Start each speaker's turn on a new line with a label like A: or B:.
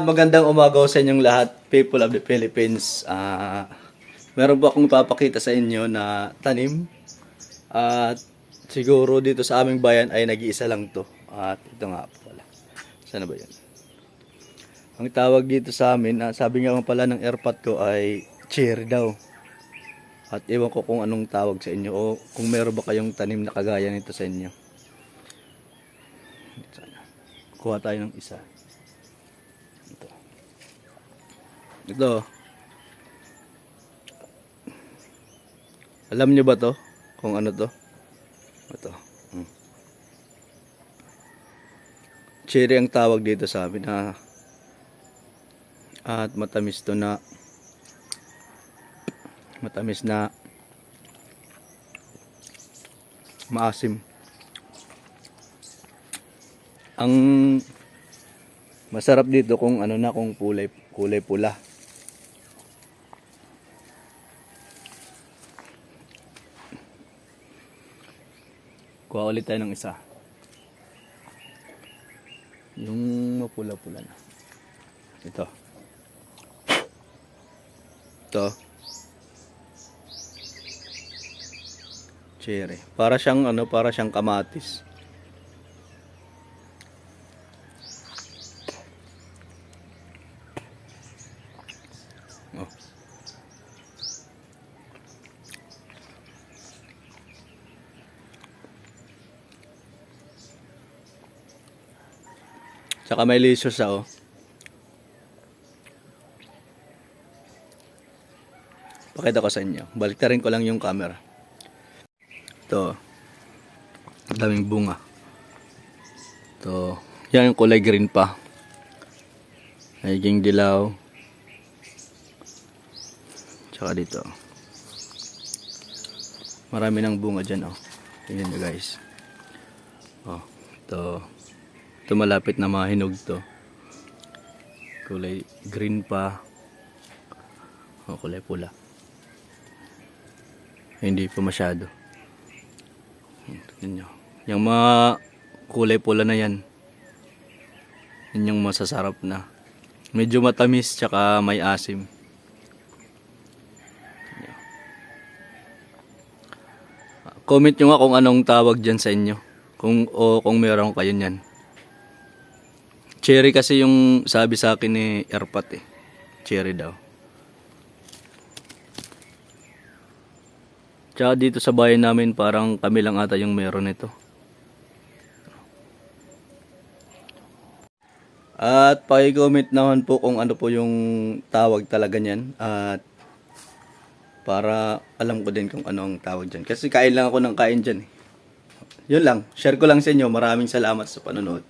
A: Magandang umaga sa inyong lahat, people of the Philippines. Meron po akong papakita sa inyo na tanim. At siguro dito sa aming bayan ay nag-iisa lang to. At ito nga po pala. Sana ba yan? Ang tawag dito sa amin, sabi nga pala ng airpot ko ay cherry daw. At ewan ko kung anong tawag sa inyo o kung meron ba kayong tanim na kagaya nito sa inyo. Kuha tayo ng isa. Ito. Alam nyo ba to? Kung ano to? Ito. Cherry ang tawag dito sa amin na at matamis to na maasim. Ang masarap dito kung ano na, kung kulay pula. Kuha ulit tayo ng isa. Yung mapula-pula na. Ito. Cherry. Para siyang kamatis. Oh. Saka may lisos oh. Pakita ko sa inyo. Baliktarin ko lang yung camera. Ito. Ang daming bunga. Ito. Yan yung kulay green pa. Naging dilaw. Tsaka dito. Marami ng bunga dyan oh. Tingnan nyo guys. Oh. Ito. Ito malapit na mahinog to. Kulay green pa. O kulay pula. Hindi pa masyado. Tingnan nyo. Yung mga kulay pula na yan. Yan yung masasarap na. Medyo matamis tsaka may asim. Comment nyo nga kung anong tawag dyan sa inyo. Kung meron kayo nyan. Cherry kasi yung sabi sa akin ni airpot eh. Cherry daw. Tsaka dito sa bayan namin parang kami lang ata yung meron nito. At paki-comment naman po kung ano po yung tawag talaga niyan. At para alam ko din kung ano ang tawag dyan. Kasi kain lang ako ng kain dyan eh. Yun lang. Share ko lang sa inyo. Maraming salamat sa panonood.